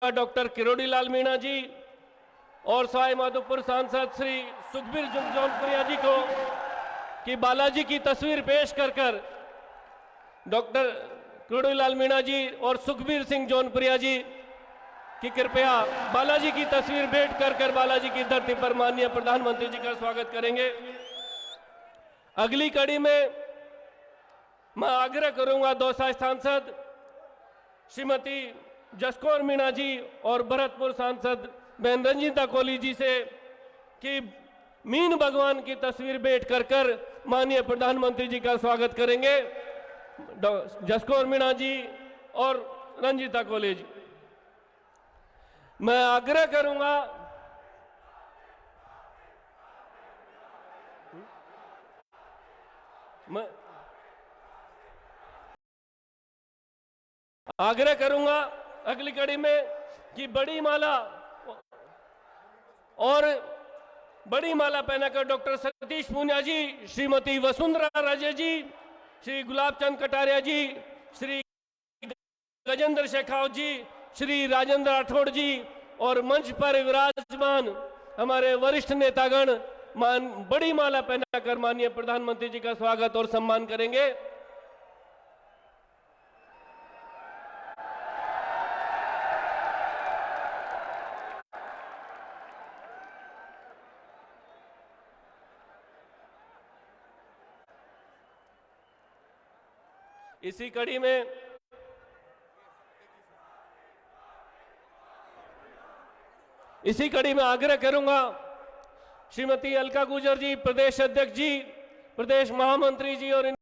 Doctor Kirodilal Meena जी और सवाई माधोपुर सांसद श्री सुखबीर जौनपुरिया जी को कि बालाजी की तस्वीर पेश कर डॉक्टर किरोड़ीलाल मीणा जी और सुखबीर सिंह जौनपुरिया जी कि कृपया बालाजी की तस्वीर भेंट कर बालाजी की धरती पर माननीय प्रधानमंत्री जी का स्वागत करेंगे। अगली कड़ी में मैं आग्रह करूंगा दौसा सांसद श्रीमती जसकौर मीणा जी और भरतपुर सांसद बहन रंजीता कोहली जी से कि मीन भगवान की तस्वीर भेंट कर माननीय प्रधानमंत्री जी का स्वागत करेंगे। जसकौर मीणा जी और रंजीता कोहली जी, मैं आग्रह करूंगा अगली कड़ी में कि बड़ी माला पहनाकर डॉक्टर सतीश पूनिया जी, श्रीमती वसुंधरा राजे जी, श्री गुलाब चंद कटारिया जी, श्री गजेंद्र शेखावत जी, श्री राजेंद्र राठौड़ जी और मंच पर विराजमान हमारे वरिष्ठ नेतागण बड़ी माला पहनाकर माननीय प्रधानमंत्री जी का स्वागत और सम्मान करेंगे। इसी कड़ी में आग्रह करूंगा श्रीमती अलका गुर्जर जी, प्रदेश अध्यक्ष जी, प्रदेश महामंत्री जी और इनकी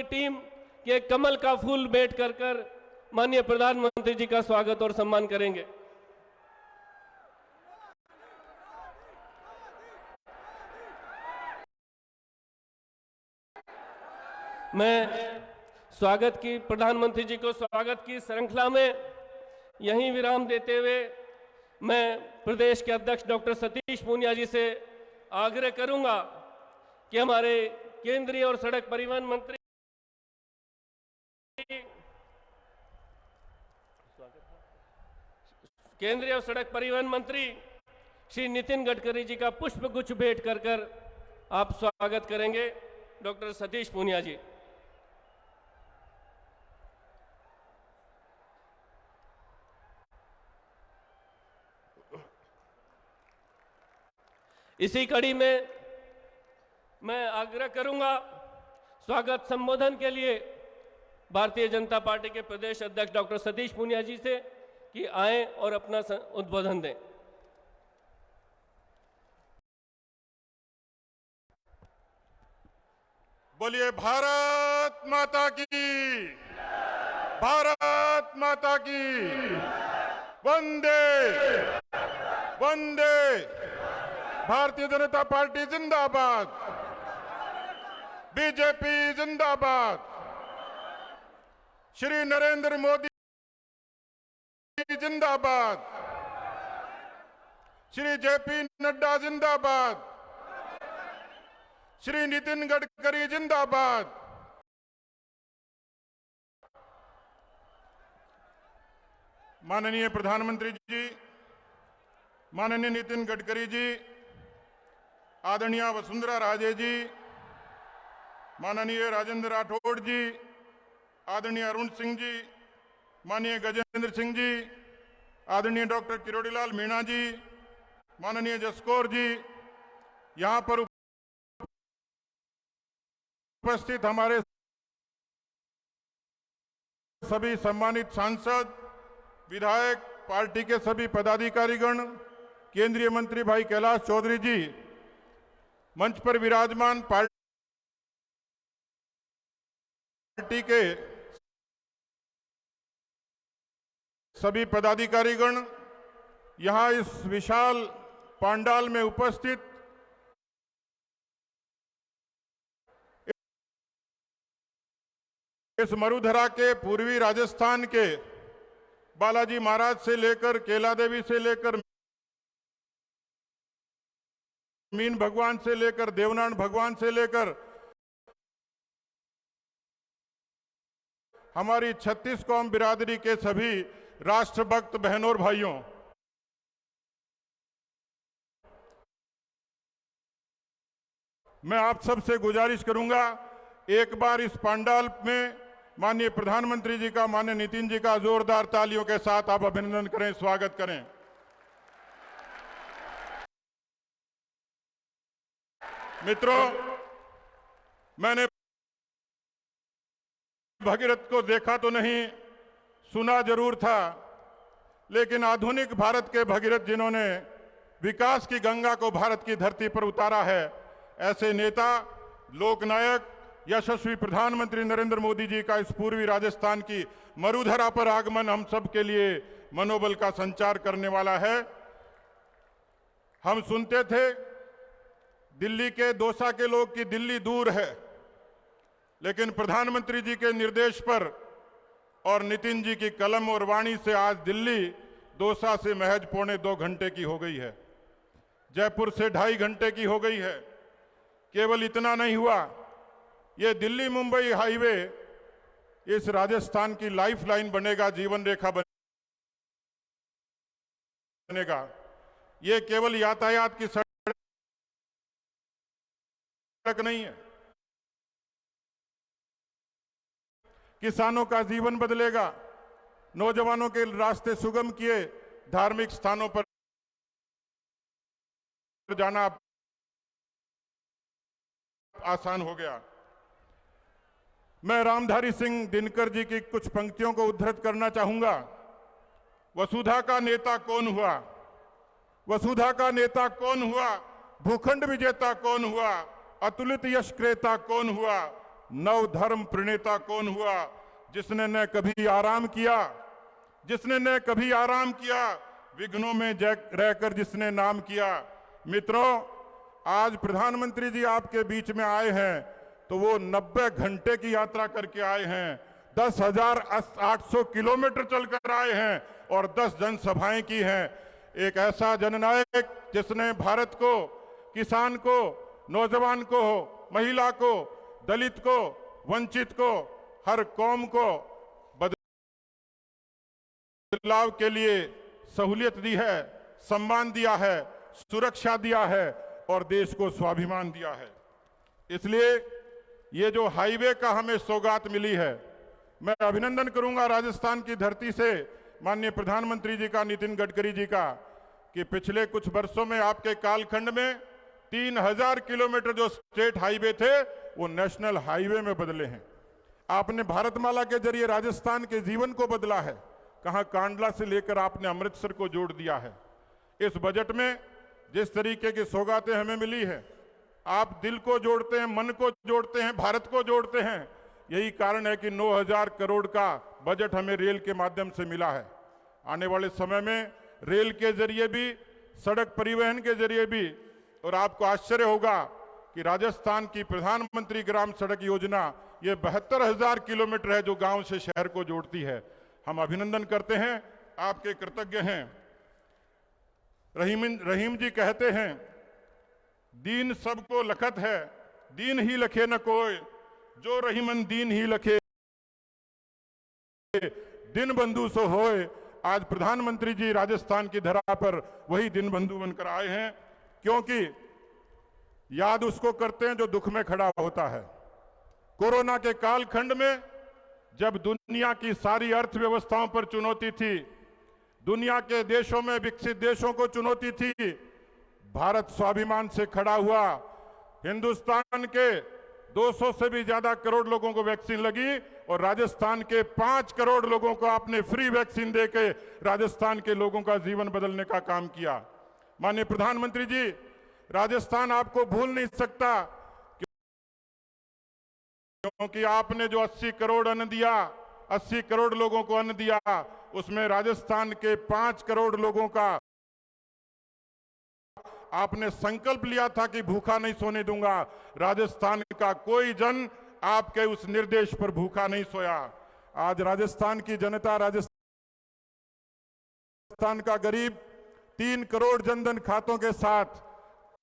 टीम के कमल का फूल भेंट कर माननीय प्रधानमंत्री जी का स्वागत और सम्मान करेंगे। मैं प्रधानमंत्री जी को स्वागत की श्रृंखला में यहीं विराम देते हुए मैं प्रदेश के अध्यक्ष डॉक्टर सतीश पूनिया जी से आग्रह करूंगा कि हमारे केंद्रीय और सड़क परिवहन मंत्री श्री नितिन गडकरी जी का पुष्प गुच्छ भेंट कर आप स्वागत करेंगे। डॉक्टर सतीश पूनिया जी। इसी कड़ी में मैं आग्रह करूंगा स्वागत संबोधन के लिए भारतीय जनता पार्टी के प्रदेश अध्यक्ष डॉक्टर सतीश पूनिया जी से कि आएं और अपना उद्बोधन दें। बोलिए भारत माता की, भारत माता की, वंदे वंदे। भारतीय जनता पार्टी जिंदाबाद, बीजेपी जिंदाबाद, श्री नरेंद्र मोदी जिंदाबाद, श्री जेपी नड्डा जिंदाबाद, श्री नितिन गडकरी जिंदाबाद। माननीय प्रधानमंत्री जी, माननीय नितिन गडकरी जी, आदरणीय वसुंधरा राजे जी, माननीय राजेंद्र राठौड़ जी, आदरणीय अरुण सिंह जी, माननीय गजेंद्र सिंह जी, आदरणीय डॉक्टर किरोड़ीलाल मीणा जी, माननीय जसकौर जी, यहां पर उपस्थित हमारे सभी सम्मानित सांसद, विधायक, पार्टी के सभी पदाधिकारीगण, केंद्रीय मंत्री भाई कैलाश चौधरी जी, मंच पर विराजमान पार्टी के सभी पदाधिकारीगण, यहां इस विशाल पंडाल में उपस्थित इस मरुधरा के पूर्वी राजस्थान के बालाजी महाराज से लेकर केला देवी से लेकर मीन भगवान से लेकर देवनान भगवान से लेकर हमारी 36 कौम बिरादरी के सभी राष्ट्रभक्त बहनों और भाइयों, मैं आप सबसे गुजारिश करूंगा, एक बार इस पंडाल में माननीय प्रधानमंत्री जी का, माननीय नितिन जी का जोरदार तालियों के साथ आप अभिनंदन करें, स्वागत करें। मित्रों, मैंने भगीरथ को देखा तो नहीं, सुना जरूर था, लेकिन आधुनिक भारत के भगीरथ जिन्होंने विकास की गंगा को भारत की धरती पर उतारा है, ऐसे नेता, लोकनायक, यशस्वी प्रधानमंत्री नरेंद्र मोदी जी का इस पूर्वी राजस्थान की मरुधरा पर आगमन हम सब के लिए मनोबल का संचार करने वाला है। हम सुनते थे दिल्ली के दौसा के लोग कि दिल्ली दूर है, लेकिन प्रधानमंत्री जी के निर्देश पर और नितिन जी की कलम और वाणी से आज दिल्ली दौसा से महज 1.25 घंटे की हो गई है, जयपुर से 2.5 घंटे की हो गई है। केवल इतना नहीं हुआ, ये दिल्ली मुंबई हाईवे इस राजस्थान की लाइफलाइन बनेगा, जीवन रेखा बनेगा। ये केवल यातायात की सड़क नहीं है, किसानों का जीवन बदलेगा, नौजवानों के रास्ते सुगम किए, धार्मिक स्थानों पर जाना आसान हो गया। मैं रामधारी सिंह दिनकर जी की कुछ पंक्तियों को उद्धृत करना चाहूंगा। वसुधा का नेता कौन हुआ, वसुधा का नेता कौन हुआ, भूखंड विजेता कौन हुआ, अतुलित यश क्रेता कौन हुआ, नव धर्म प्रणेता कौन हुआ, जिसने न कभी आराम किया, जिसने न कभी आराम किया, विघ्नों में रहकर जिसने नाम किया। मित्रों, आज प्रधानमंत्री जी आपके बीच में आए हैं तो वो 90 घंटे की यात्रा करके आए हैं, 10,800 किलोमीटर चलकर आए हैं और 10 जनसभाएं की हैं। एक ऐसा जननायक जिसने भारत को, किसान को, नौजवान को, महिला को, दलित को, वंचित को, हर कौम को बदलाव के लिए सहूलियत दी है, सम्मान दिया है, सुरक्षा दिया है और देश को स्वाभिमान दिया है। इसलिए ये जो हाईवे का हमें सौगात मिली है, मैं अभिनंदन करूंगा राजस्थान की धरती से माननीय प्रधानमंत्री जी का, नितिन गडकरी जी का, कि पिछले कुछ वर्षों में आपके कालखंड में 3000 किलोमीटर जो स्टेट हाईवे थे वो नेशनल हाईवे में बदले हैं। आपने भारतमाला के जरिए राजस्थान के जीवन को बदला है। कहां कांडला से लेकर आपने अमृतसर को जोड़ दिया है। इस बजट में जिस तरीके की सौगातें हमें मिली है, आप दिल को जोड़ते हैं, मन को जोड़ते हैं, भारत को जोड़ते हैं। यही कारण है कि 9000 करोड़ का बजट हमें रेल के माध्यम से मिला है। आने वाले समय में रेल के जरिए भी, सड़क परिवहन के जरिए भी, और आपको आश्चर्य होगा कि राजस्थान की प्रधानमंत्री ग्राम सड़क योजना ये 72,000 किलोमीटर है जो गांव से शहर को जोड़ती है। हम अभिनंदन करते हैं, आपके कृतज्ञ हैं। रहीम जी कहते हैं, दीन सबको लखत है, दीन ही लखे न कोई, जो रहीमन दीन ही लखे, दिन बंधु सो होए। आज प्रधानमंत्री जी राजस्थान की धरा पर वही दिन बंधु बनकर आए हैं, क्योंकि याद उसको करते हैं जो दुख में खड़ा होता है। कोरोना के कालखंड में जब दुनिया की सारी अर्थव्यवस्थाओं पर चुनौती थी, दुनिया के देशों में, विकसित देशों को चुनौती थी, भारत स्वाभिमान से खड़ा हुआ। हिंदुस्तान के 200 से भी ज्यादा करोड़ लोगों को वैक्सीन लगी और राजस्थान के 5 करोड़ लोगों को आपने फ्री वैक्सीन देके राजस्थान के लोगों का जीवन बदलने का काम किया। माननीय प्रधानमंत्री जी, राजस्थान आपको भूल नहीं सकता, क्योंकि आपने जो 80 करोड़ अन्न दिया, 80 करोड़ लोगों को अन्न दिया, उसमें राजस्थान के 5 करोड़ लोगों का आपने संकल्प लिया था कि भूखा नहीं सोने दूंगा। राजस्थान का कोई जन आपके उस निर्देश पर भूखा नहीं सोया। आज राजस्थान की जनता, राजस्थान का गरीब 3 करोड़ जनधन खातों के साथ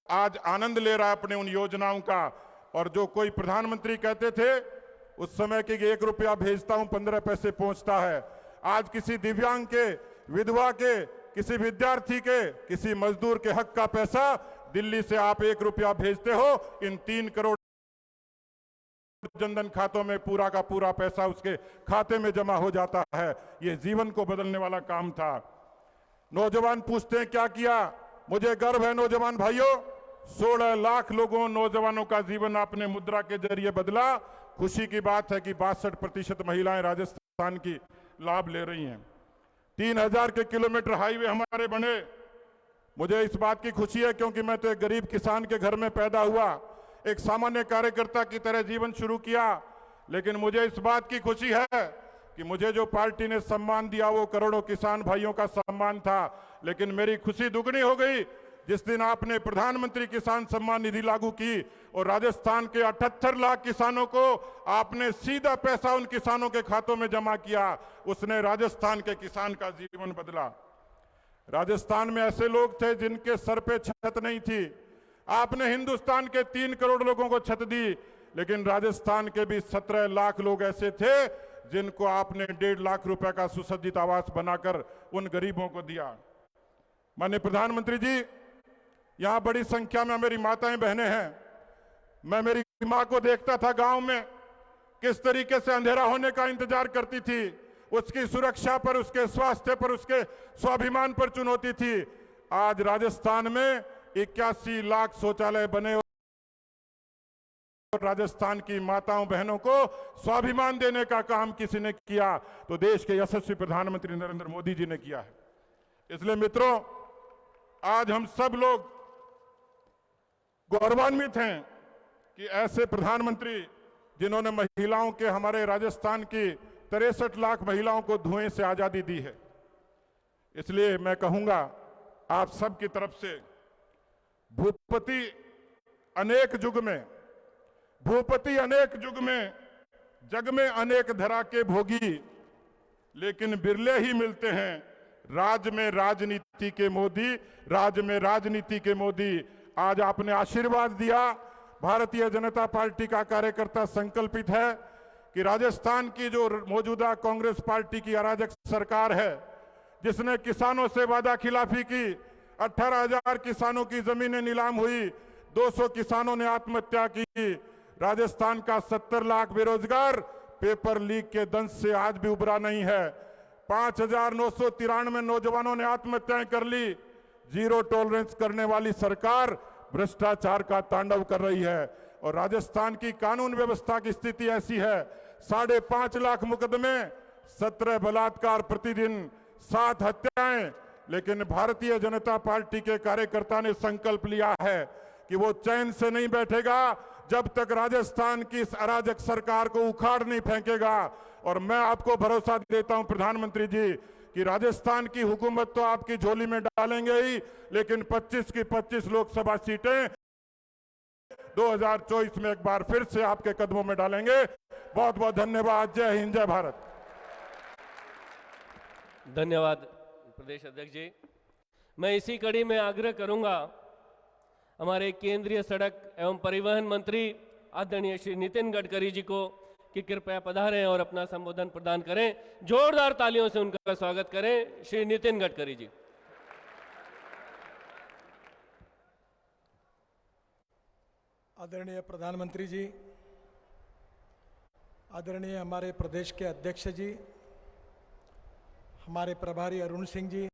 आज आनंद ले रहा है अपने उन योजनाओं का। और जो कोई प्रधानमंत्री कहते थे उस समय कि 1 रुपया भेजता हूं 15 पैसे पहुंचता है, आज किसी दिव्यांग के, विधवा के, किसी विद्यार्थी के, किसी मजदूर के हक का पैसा दिल्ली से आप 1 रुपया भेजते हो, इन 3 करोड़ जनधन खातों में पूरा का पूरा पैसा उसके खाते में जमा हो जाता है। यह जीवन को बदलने वाला काम था। नौजवान पूछते हैं क्या किया? मुझे गर्व है नौजवान भाइयों, 16 लाख लोगों, नौजवानों का जीवन आपने मुद्रा के जरिए बदला। खुशी की बात है कि 62% महिलाएं राजस्थान की लाभ ले रही हैं। 3000 के किलोमीटर हाईवे हमारे बने। मुझे इस बात की खुशी है क्योंकि मैं तो एक गरीब किसान के घर में पैदा हुआ, एक सामान्य कार्यकर्ता की तरह जीवन शुरू किया। लेकिन मुझे इस बात की खुशी है कि मुझे जो पार्टी ने सम्मान दिया वो करोड़ों किसान भाइयों का सम्मान था। लेकिन मेरी खुशी दुगनी हो गई जिस दिन आपने प्रधानमंत्री किसान सम्मान निधि लागू की और राजस्थान के 78 लाख किसानों को आपने सीधा पैसा उन किसानों के खातों में जमा किया। उसने राजस्थान के किसान का जीवन बदला। राजस्थान में ऐसे लोग थे जिनके सर पे छत नहीं थी। आपने हिंदुस्तान के 3 करोड़ लोगों को छत दी, लेकिन राजस्थान के भी 17 लाख लोग ऐसे थे जिनको आपने 1.5 लाख रुपए का सुसज्जित आवास बनाकर उन गरीबों को दिया। माननीय प्रधानमंत्री जी, यहां बड़ी संख्या में मेरी माताएं बहनें हैं। मैं मेरी मां को देखता था गांव में किस तरीके से अंधेरा होने का इंतजार करती थी। उसकी सुरक्षा पर, उसके स्वास्थ्य पर, उसके स्वाभिमान पर चुनौती थी। आज राजस्थान में 81 लाख शौचालय बने और राजस्थान की माताओं बहनों को स्वाभिमान देने का काम किसी ने किया तो देश के यशस्वी प्रधानमंत्री नरेंद्र मोदी जी ने किया है। इसलिए मित्रों, आज हम सब लोग गौरवान्वित हैं कि ऐसे प्रधानमंत्री जिन्होंने महिलाओं के, हमारे राजस्थान की 63 लाख महिलाओं को धुएं से आजादी दी है। इसलिए मैं कहूंगा आप सब की तरफ से, भूपति अनेक युग में, भूपति अनेक युग में, जग में अनेक धरा के भोगी, लेकिन बिरले ही मिलते हैं राज में राजनीति के मोदी, राज में राजनीति के मोदी। आज आपने आशीर्वाद दिया। भारतीय जनता पार्टी का कार्यकर्ता संकल्पित है कि राजस्थान की जो मौजूदा कांग्रेस पार्टी की अराजक सरकार है, जिसने किसानों से वादा खिलाफी की, 18,000 किसानों की जमीनें नीलाम हुई, 200 किसानों ने आत्महत्या की, राजस्थान का 70 लाख बेरोजगार पेपर लीक के दंश से आज भी उबरा नहीं है, 5,993 नौजवानों ने आत्महत्याएं कर ली। जीरो टॉलरेंस करने वाली सरकार भ्रष्टाचार का तांडव कर रही है और राजस्थान की कानून व्यवस्था की स्थिति ऐसी है, 5.5 लाख मुकदमे, 17 बलात्कार प्रतिदिन, 7 हत्याएं। लेकिन भारतीय जनता पार्टी के कार्यकर्ता ने संकल्प लिया है कि वो चैन से नहीं बैठेगा जब तक राजस्थान की इस अराजक सरकार को उखाड़ नहीं फेंकेगा। और मैं आपको भरोसा देता हूं प्रधानमंत्री जी कि राजस्थान की हुकूमत तो आपकी झोली में डालेंगे ही, लेकिन 25 की 25 लोकसभा सीटें 2024 में एक बार फिर से आपके कदमों में डालेंगे। बहुत बहुत धन्यवाद। जय हिंद, जय भारत। धन्यवाद प्रदेश अध्यक्ष जी। मैं इसी कड़ी में आग्रह करूंगा हमारे केंद्रीय सड़क एवं परिवहन मंत्री आदरणीय श्री नितिन गडकरी जी को कि कृपया पधारें और अपना संबोधन प्रदान करें। जोरदार तालियों से उनका स्वागत करें। श्री नितिन गडकरी जी। आदरणीय प्रधानमंत्री जी, आदरणीय हमारे प्रदेश के अध्यक्ष जी, हमारे प्रभारी अरुण सिंह जी,